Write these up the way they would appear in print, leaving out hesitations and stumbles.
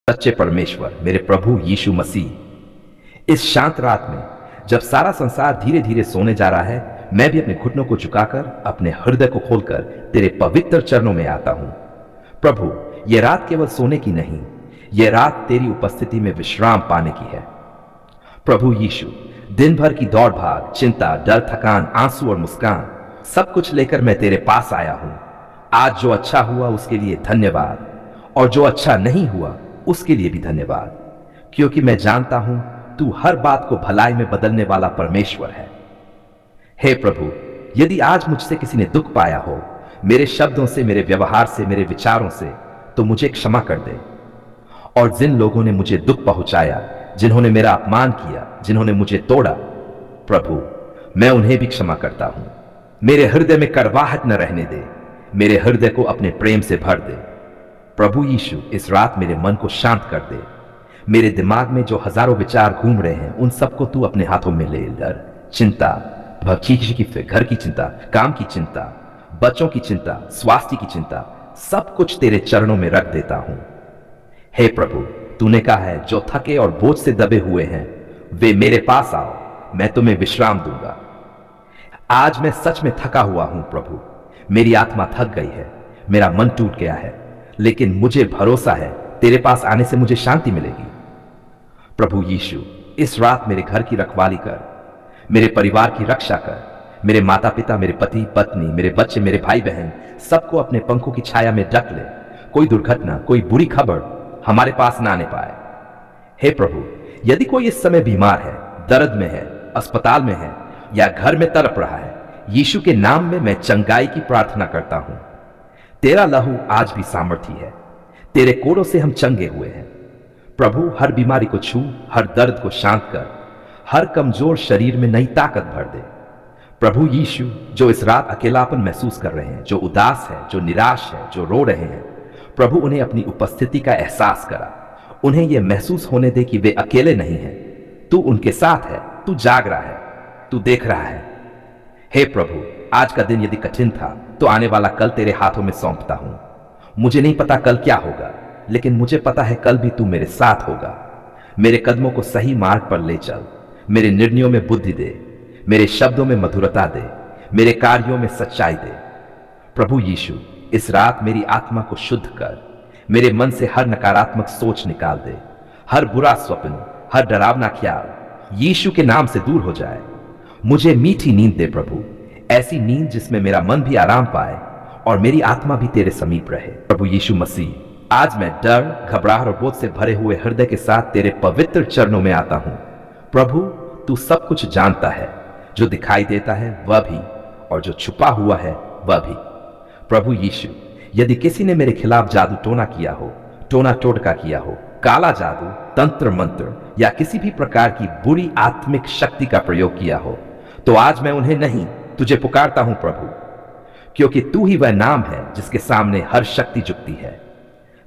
सच्चे परमेश्वर मेरे प्रभु यीशु मसीह, इस शांत रात में जब सारा संसार धीरे धीरे सोने जा रहा है, मैं भी अपने घुटनों को झुकाकर अपने हृदय को खोलकर तेरे पवित्र चरणों में आता हूं। प्रभु, यह रात केवल सोने की नहीं, यह रात तेरी उपस्थिति में विश्राम पाने की है। प्रभु यीशु, दिन भर की दौड़ भाग, चिंता, डर, थकान, आंसू और मुस्कान सब कुछ लेकर मैं तेरे पास आया हूं। आज जो अच्छा हुआ उसके लिए धन्यवाद, और जो अच्छा नहीं हुआ उसके लिए भी धन्यवाद, क्योंकि मैं जानता हूं तू हर बात को भलाई में बदलने वाला परमेश्वर है। हे प्रभु, यदि आज मुझसे किसी ने दुख पाया हो, मेरे शब्दों से, मेरे व्यवहार से, मेरे विचारों से, तो मुझे क्षमा कर दे। और जिन लोगों ने मुझे दुख पहुंचाया, जिन्होंने मेरा अपमान किया, जिन्होंने मुझे तोड़ा, प्रभु मैं उन्हें भी क्षमा करता हूं। मेरे हृदय में कड़वाहट न रहने दे, मेरे हृदय को अपने प्रेम से भर दे। प्रभु यीशु, इस रात मेरे मन को शांत कर दे। मेरे दिमाग में जो हजारों विचार घूम रहे हैं, उन सबको तू अपने हाथों में ले। डर, चिंता, भविष्य की फिक्र, घर की चिंता, काम की चिंता, बच्चों की चिंता, स्वास्थ्य की चिंता, सब कुछ तेरे चरणों में रख देता हूं। हे प्रभु, तूने कहा है जो थके और बोझ से दबे हुए हैं वे मेरे पास आओ, मैं तुम्हें विश्राम दूंगा। आज मैं सच में थका हुआ हूं प्रभु, मेरी आत्मा थक गई है, मेरा मन टूट गया है, लेकिन मुझे भरोसा है तेरे पास आने से मुझे शांति मिलेगी। प्रभु यीशु, इस रात मेरे घर की रखवाली कर, मेरे परिवार की रक्षा कर। मेरे माता पिता, मेरे पति पत्नी, मेरे बच्चे, मेरे भाई बहन, सबको अपने पंखों की छाया में ढक ले। कोई दुर्घटना, कोई बुरी खबर हमारे पास ना आने पाए। हे प्रभु, यदि कोई इस समय बीमार है, दर्द में है, अस्पताल में है या घर में तड़प रहा है, यीशु के नाम में मैं चंगाई की प्रार्थना करता हूं। तेरा लहू आज भी सामर्थी है, तेरे कोड़ों से हम चंगे हुए हैं। प्रभु, हर बीमारी को छू, हर दर्द को शांत कर, हर कमजोर शरीर में नई ताकत भर दे। प्रभु यीशु, जो इस रात अकेलापन महसूस कर रहे हैं, जो उदास है, जो निराश है, जो रो रहे हैं, प्रभु उन्हें अपनी उपस्थिति का एहसास करा। उन्हें यह महसूस होने दे कि वे अकेले नहीं हैं, तू उनके साथ है, तू जाग रहा है, तू देख रहा है। हे प्रभु, आज का दिन यदि कठिन था तो आने वाला कल तेरे हाथों में सौंपता हूं। मुझे नहीं पता कल क्या होगा, लेकिन मुझे पता है कल भी तू मेरे साथ होगा। मेरे कदमों को सही मार्ग पर ले चल, मेरे निर्णयों में बुद्धि दे, मेरे शब्दों में मधुरता दे, मेरे कार्यों में सच्चाई दे। प्रभु यीशु, इस रात मेरी आत्मा को शुद्ध कर, मेरे मन से हर नकारात्मक सोच निकाल दे, हर बुरा स्वप्न, हर डरावना ख्याल यीशु के नाम से दूर हो जाए। मुझे मीठी नींद दे प्रभु, ऐसी नींद जिसमें मेरा मन भी आराम पाए और मेरी आत्मा भी तेरे समीप रहे। प्रभु यीशु मसीह, आज मैं डर, घबराहट और बोझ से भरे हुए हृदय के साथ तेरे पवित्र चरणों में आता हूं। प्रभु, तू सब कुछ जानता है, जो दिखाई देता है वह भी, और जो छुपा हुआ है वह भी। प्रभु यीशु, यदि किसी ने मेरे खिलाफ जादू टोना किया हो, टोना टोटका किया हो, काला जादू, तंत्र मंत्र या किसी भी प्रकार की बुरी आत्मिक शक्ति का प्रयोग किया हो, तो आज मैं उन्हें नहीं, तुझे पुकारता हूं प्रभु, क्योंकि तू ही वह नाम है जिसके सामने हर शक्ति झुकती है।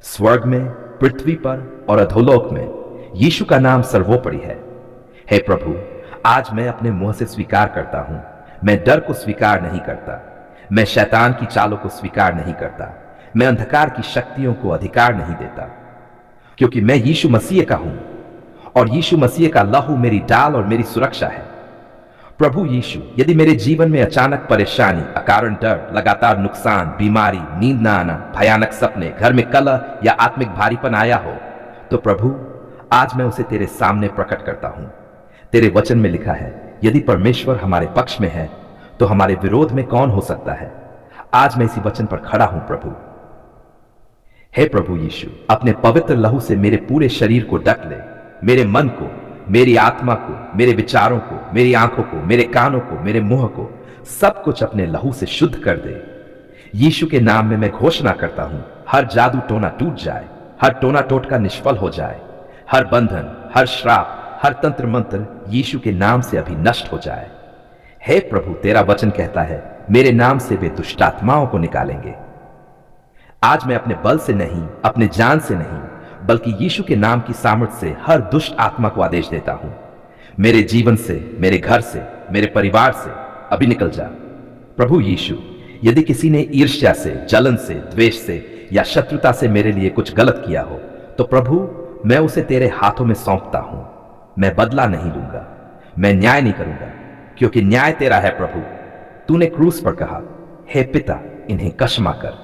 स्वर्ग में, पृथ्वी पर और अधोलोक में यीशु का नाम सर्वोपरि है। हे प्रभु, आज मैं अपने मुंह से स्वीकार करता हूं, मैं डर को स्वीकार नहीं करता, मैं शैतान की चालों को स्वीकार नहीं करता, मैं अंधकार की शक्तियों को अधिकार नहीं देता, क्योंकि मैं यीशु मसीह का हूं और यीशु मसीह का लहू मेरी ढाल और मेरी सुरक्षा है। प्रभु यीशु, यदि मेरे जीवन में अचानक परेशानी, अकारण डर, लगातार नुकसान, बीमारी, नींद न आना, भयानक सपने, घर में कलह या आत्मिक भारीपन आया हो, तो प्रभु आज मैं उसे तेरे सामने प्रकट करता हूं। तेरे वचन में लिखा है, यदि परमेश्वर हमारे पक्ष में है तो हमारे विरोध में कौन हो सकता है। आज मैं इसी वचन पर खड़ा हूं प्रभु। हे प्रभु यीशु, अपने पवित्र लहू से मेरे पूरे शरीर को ढक ले, मेरे मन को, मेरी आत्मा को, मेरे विचारों को, मेरी आंखों को, मेरे कानों को, मेरे मुंह को, सब कुछ अपने लहू से शुद्ध कर दे। यीशु के नाम में मैं घोषणा करता हूं, हर जादू टोना टूट जाए, हर टोना टोटका निष्फल हो जाए, हर बंधन, हर श्राप, हर तंत्र मंत्र यीशु के नाम से अभी नष्ट हो जाए। हे प्रभु, तेरा वचन कहता है, मेरे नाम से वे दुष्ट आत्माओं को निकालेंगे। आज मैं अपने बल से नहीं, अपने जान से नहीं, बल्कि यीशु के नाम की सामर्थ से हर दुष्ट आत्मा को आदेश देता हूं, मेरे जीवन से, मेरे घर से, मेरे परिवार से अभी निकल जा। प्रभु यीशु, यदि किसी ने ईर्ष्या से, जलन से, द्वेष से या शत्रुता से मेरे लिए कुछ गलत किया हो, तो प्रभु मैं उसे तेरे हाथों में सौंपता हूं। मैं बदला नहीं लूंगा, मैं न्याय नहीं करूंगा, क्योंकि न्याय तेरा है प्रभु। तूने क्रूस पर कहा, हे पिता, इन्हें क्षमा कर।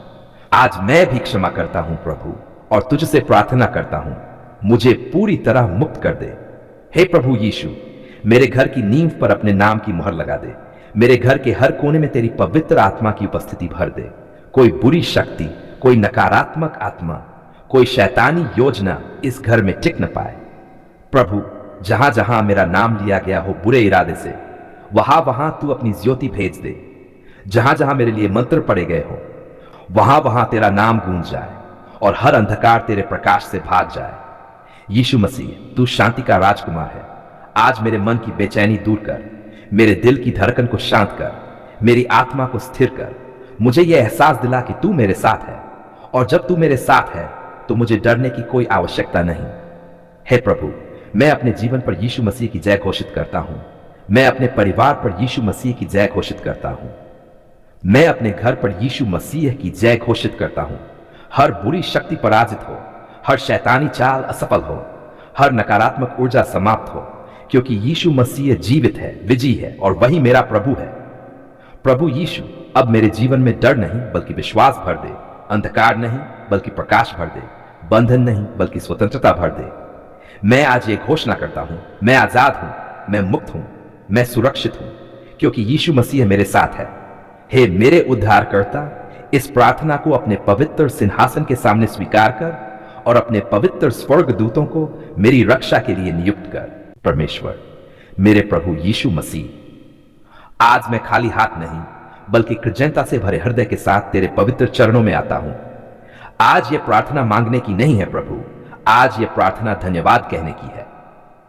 आज मैं भी क्षमा करता हूं प्रभु, और तुझसे प्रार्थना करता हूं, मुझे पूरी तरह मुक्त कर दे। हे प्रभु यीशु, मेरे घर की नींव पर अपने नाम की मुहर लगा दे। मेरे घर के हर कोने में तेरी पवित्र आत्मा की उपस्थिति भर दे। कोई बुरी शक्ति, कोई नकारात्मक आत्मा, कोई शैतानी योजना इस घर में टिक न पाए। प्रभु, जहां जहां मेरा नाम लिया गया हो बुरे इरादे से, वहां वहां तू अपनी ज्योति भेज दे। जहां जहां मेरे लिए मंत्र पड़े गए हो, वहां वहां तेरा नाम गूंज जाए और हर अंधकार तेरे प्रकाश से भाग जाए। यीशु मसीह, तू शांति का राजकुमार है। आज मेरे मन की बेचैनी दूर कर, मेरे दिल की धड़कन को शांत कर, मेरी आत्मा को स्थिर कर। मुझे यह एहसास दिला कि तू मेरे साथ है, और जब तू मेरे साथ है तो मुझे डरने की कोई आवश्यकता नहीं। हे प्रभु, मैं अपने जीवन पर यीशु मसीह की जय घोषित करता हूं। मैं अपने परिवार पर यीशु मसीह की जय घोषित करता हूं। मैं अपने घर पर यीशु मसीह की जय घोषित करता हूं। हर बुरी शक्ति पराजित हो, हर शैतानी चाल असफल हो, हर नकारात्मक ऊर्जा समाप्त हो, क्योंकि यीशु मसीह जीवित है, विजयी है, और वही मेरा प्रभु है। प्रभु यीशु, अब मेरे जीवन में डर नहीं बल्कि विश्वास भर दे, अंधकार नहीं बल्कि प्रकाश भर दे, बंधन नहीं बल्कि स्वतंत्रता भर दे। मैं आज ये घोषणा करता हूं, मैं आजाद हूं, मैं मुक्त हूं, मैं सुरक्षित हूं, क्योंकि यीशु मसीह मेरे साथ है। हे मेरे उद्धारकर्ता, इस प्रार्थना को अपने पवित्र सिंहासन के सामने स्वीकार कर और अपने पवित्र स्वर्गदूतों को मेरी रक्षा के लिए नियुक्त कर। परमेश्वर, मेरे प्रभु यीशु मसीह, आज मैं खाली हाथ नहीं बल्कि कृतज्ञता से भरे हृदय के साथ तेरे पवित्र चरणों में आता हूं। आज यह प्रार्थना मांगने की नहीं है प्रभु, आज यह प्रार्थना धन्यवाद कहने की है।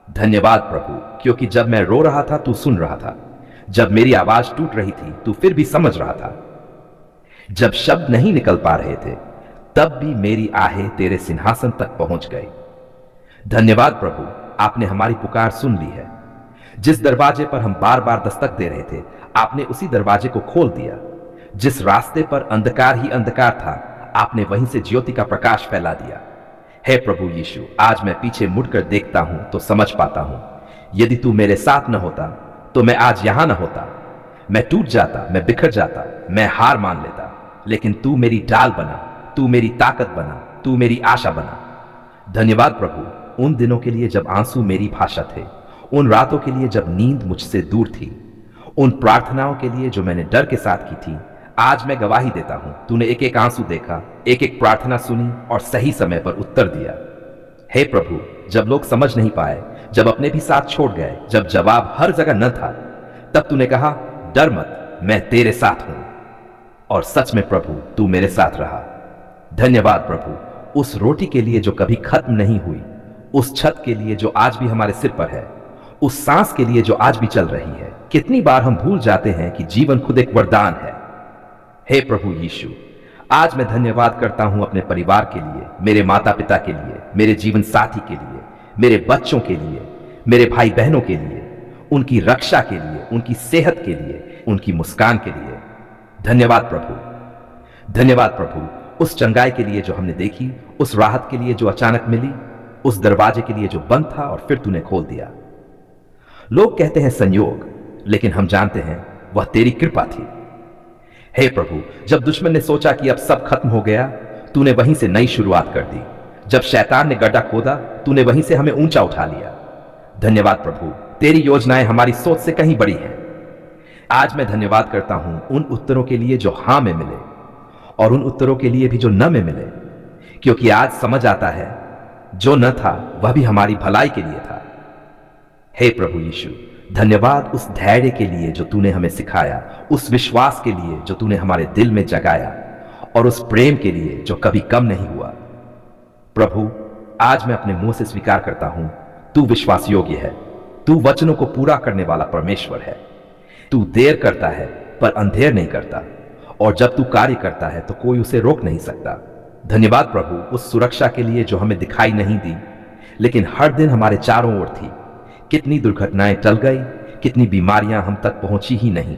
धन्यवाद प्रभु, क्योंकि जब मैं रो रहा था तू सुन रहा था, जब मेरी आवाज टूट रही थी तू फिर भी समझ रहा था, जब शब्द नहीं निकल पा रहे थे तब भी मेरी आहें तेरे सिंहासन तक पहुंच गई। धन्यवाद प्रभु, आपने हमारी पुकार सुन ली है। जिस दरवाजे पर हम बार बार दस्तक दे रहे थे, आपने उसी दरवाजे को खोल दिया। जिस रास्ते पर अंधकार ही अंधकार था, आपने वहीं से ज्योति का प्रकाश फैला दिया। हे प्रभु यीशु, आज मैं पीछे मुड़कर देखता हूं तो समझ पाता हूं, यदि तू मेरे साथ न होता तो मैं आज यहां न होता। मैं टूट जाता, मैं बिखर जाता, मैं हार मान लेता, लेकिन तू मेरी ढाल बना, तू मेरी ताकत बना, तू मेरी आशा बना। धन्यवाद प्रभु, उन दिनों के लिए जब आंसू मेरी भाषा थे, उन रातों के लिए जब नींद मुझसे दूर थी, उन प्रार्थनाओं के लिए जो मैंने डर के साथ की थी। आज मैं गवाही देता हूं, तूने एक एक आंसू देखा, एक एक प्रार्थना सुनी और सही समय पर उत्तर दिया। हे प्रभु, जब लोग समझ नहीं पाए, जब अपने भी साथ छोड़ गए, जब जवाब हर जगह न था, तब तूने कहा, डर मत, मैं तेरे साथ हूं। और सच में प्रभु, तू मेरे साथ रहा। धन्यवाद प्रभु, उस रोटी के लिए जो कभी खत्म नहीं हुई, उस छत के लिए जो आज भी हमारे सिर पर है, उस सांस के लिए जो आज भी चल रही है। कितनी बार हम भूल जाते हैं कि जीवन खुद एक वरदान है। हे प्रभु यीशु, आज मैं धन्यवाद करता हूं अपने परिवार के लिए, मेरे माता पिता के लिए, मेरे जीवन साथी के लिए, मेरे बच्चों के लिए, मेरे भाई बहनों के लिए, उनकी रक्षा के लिए, उनकी सेहत के लिए, उनकी मुस्कान के लिए। धन्यवाद प्रभु। धन्यवाद प्रभु, उस चंगाई के लिए जो हमने देखी, उस राहत के लिए जो अचानक मिली, उस दरवाजे के लिए जो बंद था और फिर तूने खोल दिया। लोग कहते हैं संयोग, लेकिन हम जानते हैं वह तेरी कृपा थी। हे प्रभु, जब दुश्मन ने सोचा कि अब सब खत्म हो गया, तूने वहीं से नई शुरुआत कर दी। जब शैतान ने गड्ढा खोदा, तूने वहीं से हमें ऊंचा उठा लिया। धन्यवाद प्रभु, तेरी योजनाएं हमारी सोच से कहीं बड़ी हैं। आज मैं धन्यवाद करता हूं उन उत्तरों के लिए जो हां में मिले और उन उत्तरों के लिए भी जो न में मिले, क्योंकि आज समझ आता है जो न था वह भी हमारी भलाई के लिए था। हे प्रभु यीशु, धन्यवाद उस धैर्य के लिए जो तूने हमें सिखाया, उस विश्वास के लिए जो तूने हमारे दिल में जगाया, और उस प्रेम के लिए जो कभी कम नहीं हुआ। प्रभु, आज मैं अपने मुंह से स्वीकार करता हूं, तू विश्वास योग्य है, तू वचनों को पूरा करने वाला परमेश्वर है। तू देर करता है पर अंधेर नहीं करता, और जब तू कार्य करता है तो कोई उसे रोक नहीं सकता। धन्यवाद प्रभु उस सुरक्षा के लिए जो हमें दिखाई नहीं दी, लेकिन हर दिन हमारे चारों ओर थी। कितनी दुर्घटनाएं टल गई, कितनी बीमारियां हम तक पहुंची ही नहीं,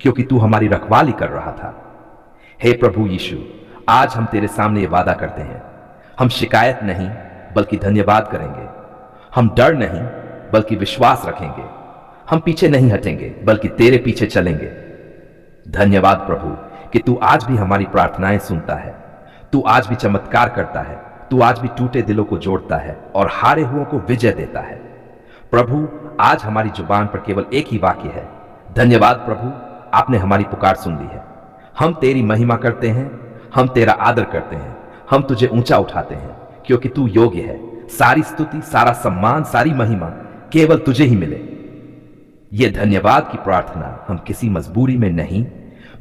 क्योंकि तू हमारी रखवाली कर रहा था। हे प्रभु यीशु, आज हम तेरे सामने ये वादा करते हैं, हम शिकायत नहीं बल्कि धन्यवाद करेंगे। हम डर नहीं बल्कि विश्वास रखेंगे। हम पीछे नहीं हटेंगे बल्कि तेरे पीछे चलेंगे। धन्यवाद प्रभु कि तू आज भी हमारी प्रार्थनाएं सुनता है। तू आज भी चमत्कार करता है। तू आज भी टूटे दिलों को जोड़ता है और हारे हुओं को विजय देता है। प्रभु, आज हमारी जुबान पर केवल एक ही वाक्य है, धन्यवाद प्रभु, आपने हमारी पुकार सुन ली है। हम तेरी महिमा करते हैं, हम तेरा आदर करते हैं, हम तुझे ऊंचा उठाते हैं क्योंकि तू योग्य है। सारी स्तुति, सारा सम्मान, सारी महिमा केवल तुझे ही मिले। यह धन्यवाद की प्रार्थना हम किसी मजबूरी में नहीं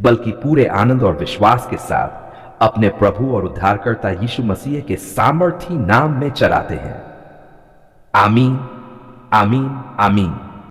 बल्कि पूरे आनंद और विश्वास के साथ अपने प्रभु और उद्धारकर्ता यीशु मसीह के सामर्थी नाम में चलाते हैं। आमीन, आमीन, आमीन।